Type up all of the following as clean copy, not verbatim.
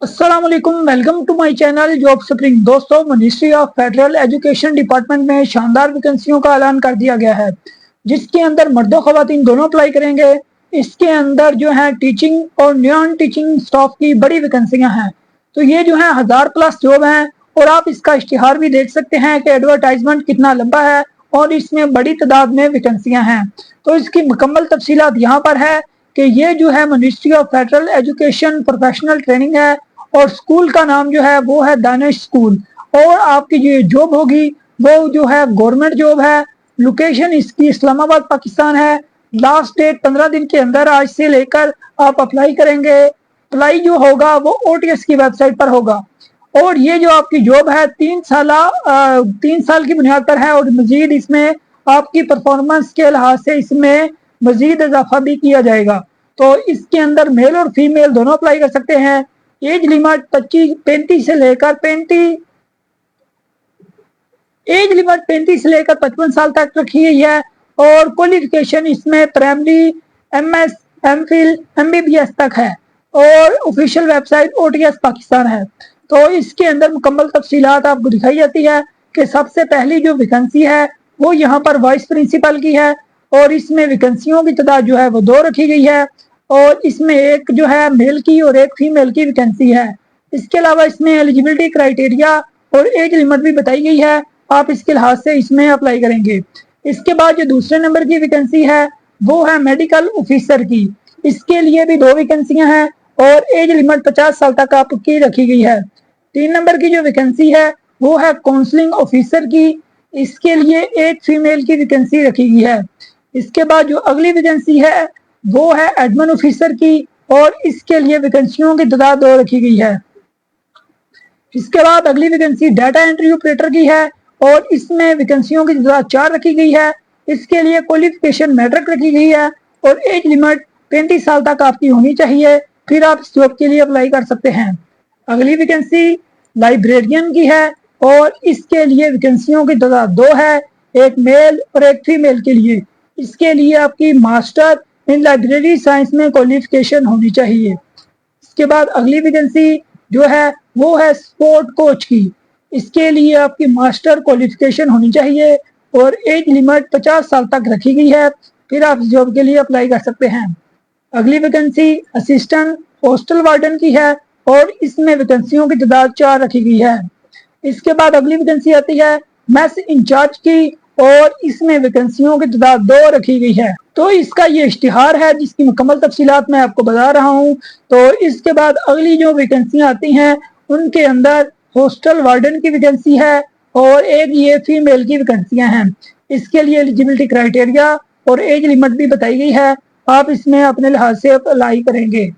अस्सलाम वालेकुम, welcome to my channel job spring. दोस्तों, ministry of federal education department में शानदार वैकेंसियों का ऐलान कर दिया गया है, जिसके अंदर मर्दों ख्वातीन दोनों अप्लाई करेंगे। इसके अंदर जो है टीचिंग और नॉन टीचिंग स्टाफ की बड़ी वैकेंसियां हैं। तो ये जो है 1000+ जॉब हैं और आप इसका इश्तिहार भी देख सकते हैं कि एडवर्टाइजमेंट कितना लंबा है और इसमें बड़ी तादाद में वैकेंसियां हैं। तो इसकी मुकम्मल तफसीलात यहाँ पर है कि ये जो है ministry of federal education professional training है और स्कूल का नाम जो है वो है दानिश स्कूल। और आपकी जो जॉब होगी वो जो है गवर्नमेंट जॉब है। लोकेशन इसकी इस्लामाबाद पाकिस्तान है। लास्ट डेट 15 दिन के अंदर आज से लेकर आप अप्लाई करेंगे। अप्लाई जो होगा वो ओटीएस की वेबसाइट पर होगा। और ये जो आपकी जॉब है 3 साल की बुनियाद पर है और मजीद इसमें आपकी परफॉर्मेंस के लिहाज से इसमें मजीद इजाफा भी किया जाएगा। तो इसके अंदर मेल और फीमेल दोनों अप्लाई कर सकते हैं। एज लिमिट 35 से लेकर 55 साल तक रखी गई है। और क्वालिफिकेशन इसमें प्राइमरी, एमएस, एमफिल, एमबीबीएस तक है। और ऑफिशियल वेबसाइट ओटीएस पाकिस्तान है। तो इसके अंदर मुकम्मल तफसीलात आपको दिखाई जाती है कि सबसे पहली जो वैकेंसी है वो यहाँ पर वाइस प्रिंसिपल की है और इसमें वैकेंसियों की तादाद जो है वो 2 रखी गई है और इसमें एक जो है मेल की और एक फीमेल की वैकेंसी है। इसके अलावा इसमें एलिजिबिलिटी क्राइटेरिया और एज लिमिट भी बताई गई है। आप इसके लिहाज से इसमें अप्लाई करेंगे। इसके बाद जो दूसरे नंबर की वैकेंसी है वो है मेडिकल ऑफिसर की। इसके लिए भी 2 वैकेंसियां हैं और एज लिमिट 50 साल तक आपकी रखी गई है। 3 नंबर की जो वैकेंसी है वो है काउंसलिंग ऑफिसर की। इसके लिए एक फीमेल की वैकेंसी रखी गई है। इसके बाद जो अगली वैकेंसी है वो है एडमिन ऑफिसर की और इसके लिए वैकेंसियों की तादाद 2 रखी गई है। इसके बाद अगली वैकेंसी डाटा एंट्री ऑपरेटर की है और इसमें वैकेंसियों की तादाद 4 रखी गई है। इसके लिए क्वालिफिकेशन मैट्रिक रखी गई है और एज लिमिट 35 साल तक आपकी होनी चाहिए, फिर आप इस जॉब के लिए अप्लाई कर सकते हैं। अगली वैकेंसी लाइब्रेरियन की है और इसके लिए वैकेंसियों की तादाद 2 है, एक मेल और एक फीमेल के लिए। इसके लिए आपकी मास्टर इन लाइब्रेरी साइंस में क्वालिफिकेशन होनी चाहिए। इसके बाद अगली वैकेंसी जो है वो है स्पोर्ट कोच की। इसके लिए आपकी मास्टर क्वालिफिकेशन होनी चाहिए और एज लिमिट 50 साल तक रखी गई है, फिर आप इस जॉब के लिए अप्लाई कर सकते हैं। अगली वैकेंसी असिस्टेंट हॉस्टल वार्डन की है और इसमें वैकेंसियों की तादाद 4 रखी गई है। इसके बाद अगली वैकेंसी आती है मैस इंचार्ज की और इसमें वैकेंसियों की तादाद 2 रखी गई है। तो इसका ये इश्तिहार है जिसकी मुकम्मल तफसीलात मैं आपको बता रहा हूँ। तो इसके बाद अगली जो वैकेंसियाँ आती हैं उनके अंदर हॉस्टल वार्डन की वैकेंसी है और एक ये फीमेल की वैकेंसियाँ हैं। इसके लिए एलिजिबिलिटी क्राइटेरिया और एज लिमिट भी बताई गई है, आप इसमें अपने लिहाज से अप्लाई करेंगे।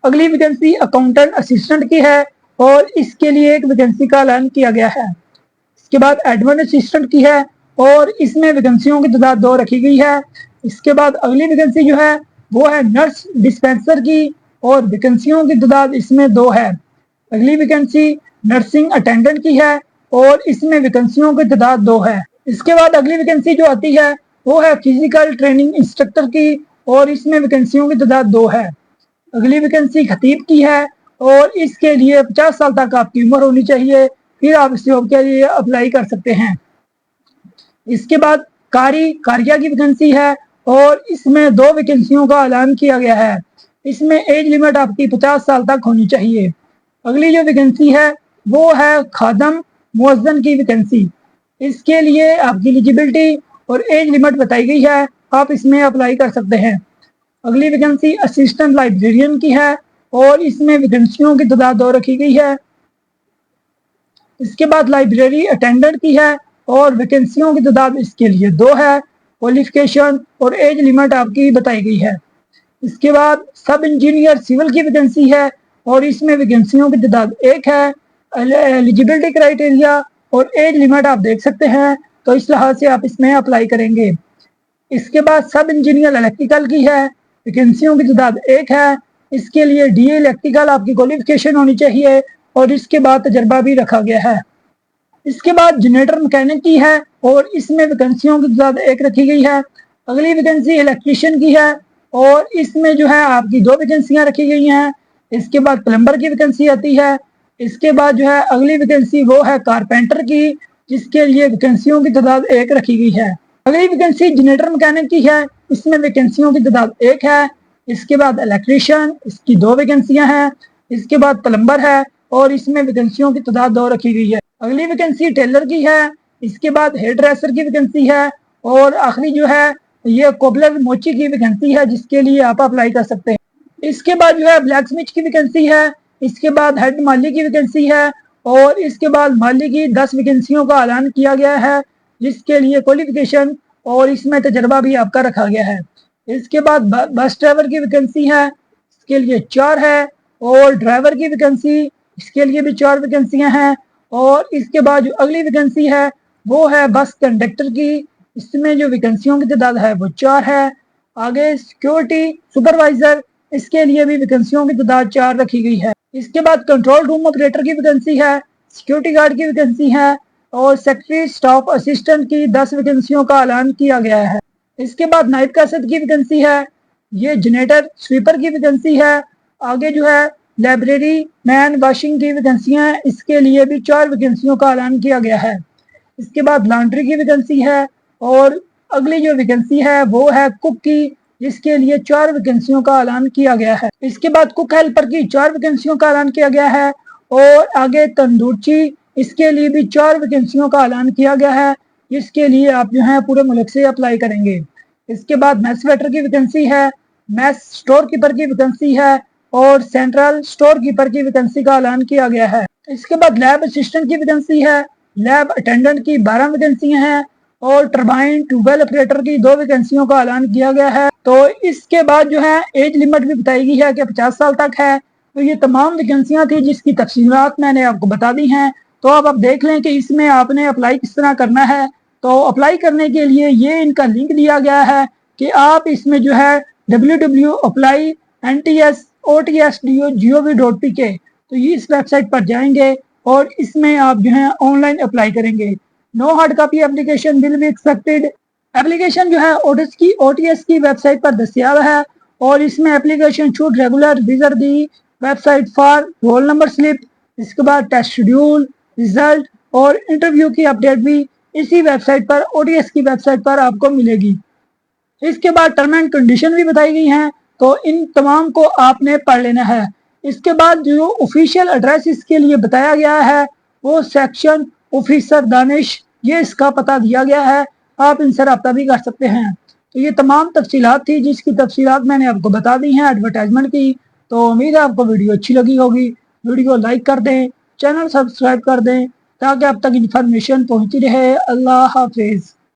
अगली वैकेंसी अकाउंटेंट असिस्टेंट की है और इसके लिए एक वैकेंसी का ऐलान किया गया है। इसके बाद एडमिन असिस्टेंट की है और इसमें वैकेंसियों की तादाद 2 रखी गई है। इसके बाद अगली वैकेंसी जो है वो है नर्स डिस्पेंसर की और वैकेंसियों की तादाद इसमें 2 है। अगली वैकेंसी नर्सिंग अटेंडेंट की है और इसमें वैकेंसियों की तादाद 2 है। इसके बाद अगली वैकेंसी जो आती है वो है फिजिकल ट्रेनिंग इंस्ट्रक्टर की और इसमें वैकेंसियों की तादाद 2 है। अगली वैकेंसी खतीब की है और इसके लिए 50 साल तक आपकी उम्र होनी चाहिए, फिर आप इस जॉब के लिए अप्लाई कर सकते हैं। इसके बाद कारिया की वैकेंसी है और इसमें 2 वैकेंसियों का ऐलान किया गया है। इसमें एज लिमिट आपकी 50 साल तक होनी चाहिए। अगली जो वैकेंसी है वो है खादम मुअज्जन की वैकेंसी। इसके लिए आपकी एलिजिबिलिटी और एज लिमिट बताई गई है, आप इसमें अप्लाई कर सकते हैं। अगली वैकेंसी असिस्टेंट लाइब्रेरियन की है और इसमें वैकेंसियों की तादाद 2 रखी गई है। इसके बाद लाइब्रेरी अटेंडेंट की है और वैकेंसियों की तादाद इसके लिए 2 है। क्वालिफिकेशन और एज लिमिट आपकी बताई गई है। इसके बाद सब इंजीनियर सिविल की वैकेंसी है और इसमें वैकेंसियों की तादाद 1 है। एलिजिबिलिटी क्राइटेरिया और एज लिमिट आप देख सकते हैं, तो इस लिहाज से आप इसमें अप्लाई करेंगे। इसके बाद सब इंजीनियर इलेक्ट्रिकल की है, वैकेंसियों की तादाद 1 है। इसके लिए डीए इलेक्ट्रिकल आपकी क्वालिफिकेशन होनी चाहिए और इसके बाद तजर्बा भी रखा गया है। इसके बाद जनरेटर मैकेनिक की है और इसमें वैकेंसियों की तादाद 1 रखी गई है। अगली वैकेंसी इलेक्ट्रीशियन की है और इसमें जो है आपकी 2 वैकेंसियां रखी गई हैं। اس کے بعد پلمبر کی ویکنسی آتی ہے. اس کے بعد جو ہے اگلی ویکنسی وہ ہے کارپینٹر کی، جس کے لیے ویکنسیوں کی تعداد 1 رکھی گئی ہے. اگلی ویکنسی جنریٹر مکینک کی ہے، اس میں ویکنسیوں کی تعداد 1 ہے. اس کے بعد الیکٹریشین، اس کی 2 ویکنسیاں ہیں. اس کے بعد پلمبر ہے اور اس میں ویکنسیوں کی تعداد 2 رکھی گئی ہے. اگلی ویکنسی ٹیلر کی ہے. اس کے بعد ہیئر ڈریسر کی ویکنسی ہے اور آخری جو ہے یہ کوبلر موچی کی ویکنسی ہے، جس کے لیے آپ اپلائی کر سکتے ہیں. اس کے بعد جو ہے بلیک سمتھ کی ویکنسی ہے. اس کے بعد ہیڈ مالی کی ویکنسی ہے اور اس کے بعد مالی کی 10 ویکنسیوں کا اعلان کیا گیا ہے، جس کے لیے کوالیفیکیشن اور اس میں تجربہ بھی آپ کا رکھا گیا ہے. اس کے بعد بس ڈرائیور کی ویکنسی ہے، اس کے لیے 4 ہے. اور ڈرائیور کی ویکنسی، اس کے لیے بھی 4 ویکنسیاں ہیں. اور اس کے بعد جو اگلی ویکنسی ہے وہ ہے بس کنڈکٹر کی، اس میں جو ویکنسیوں کی تعداد ہے وہ 4 ہے. آگے سیکیورٹی سپروائزر، اس کے لیے بھی ویکنسیوں کی تعداد 4 رکھی گئی ہے. اس کے بعد کنٹرول روم آپریٹر کی ویکنسی ہے، سیکیورٹی گارڈ کی ویکنسی ہے اور سیکرٹری سٹاف اسسٹنٹ کی 10 ویکنسیوں کا اعلان کیا گیا ہے. اس کے بعد نائب قاصد کی ویکنسی ہے، یہ جنریٹر سویپر کی ویکنسی ہے. آگے جو ہے لائبریری مین واشنگ کی ویکنسیاں ہیں، اس کے لیے بھی 4 ویکنسیوں کا اعلان کیا گیا ہے. اس کے بعد لانڈری کی ویکنسی ہے اور اگلی جو ویکنسی ہے وہ ہے کک کی، جس کے لیے 4 ویکنسیوں کا اعلان کیا گیا ہے. اس کے بعد کک ہیلپر کی 4 ویکنسیوں کا اعلان کیا گیا ہے اور آگے تندورچی، اس کے لیے بھی 4 ویکنسیوں کا اعلان کیا گیا ہے، جس کے لیے آپ جو ہے پورے ملک سے اپلائی کریں گے. اس کے بعد میس ویٹر کی ویکنسی ہے، میس سٹور کیپر کی ویکنسی ہے اور سینٹرل سٹور کیپر کی ویکنسی کا اعلان کیا گیا ہے. اس کے بعد لیب اسسٹنٹ کی ویکنسی ہے، لیب اٹینڈنٹ کی 12 ویکنسیاں ہیں اور ٹربائن ٹیوب ویل آپریٹر کی 2 ویکنسیوں کا اعلان کیا گیا ہے. تو اس کے بعد جو ہے ایج لمٹ بھی بتائی گئی ہے کہ 50 سال تک ہے. تو یہ تمام ویکنسیاں تھی جس کی تفصیلات میں نے آپ کو بتا دی ہیں. تو اب آپ دیکھ لیں کہ اس میں آپ نے اپلائی کس طرح کرنا ہے. تو اپلائی کرنے کے لیے یہ ان کا لنک دیا گیا ہے کہ آپ اس میں جو ہے www.apply.nts.ots.gov.pk تو یہ اس ویب سائٹ پر جائیں گے اور اس میں آپ جو ہے آن لائن اپلائی کریں گے. No hard copy application will be expected. Application جو ہے او ٹی ایس کی ویب سائٹ پر دستیاب ہے اور اس میں application should regular visit the website for roll number slip. اس کے بعد ٹیسٹ شیڈول، ریزلٹ اور انٹرویو کی اپڈیٹ بھی اسی ویب سائٹ پر او ٹی ایس کی ویب سائٹ پر آپ کو ملے گی. اس کے بعد ٹرم اینڈ کنڈیشن بھی بتائی گئی ہیں، تو ان تمام کو آپ نے پڑھ لینا ہے. اس کے بعد جو آفیشیل ایڈریس اس کے لیے بتایا گیا ہے وہ سیکشن آفیسر دانش، یہ اس کا پتہ دیا گیا ہے. آپ ان سے رابطہ بھی کر سکتے ہیں. تو یہ تمام تفصیلات تھی جس کی تفصیلات میں نے آپ کو بتا دی ہیں ایڈورٹائزمنٹ کی. تو امید ہے آپ کو ویڈیو اچھی لگی ہوگی. ویڈیو لائک کر دیں، چینل سبسکرائب کر دیں تاکہ اب تک انفارمیشن پہنچتی رہے. اللہ حافظ.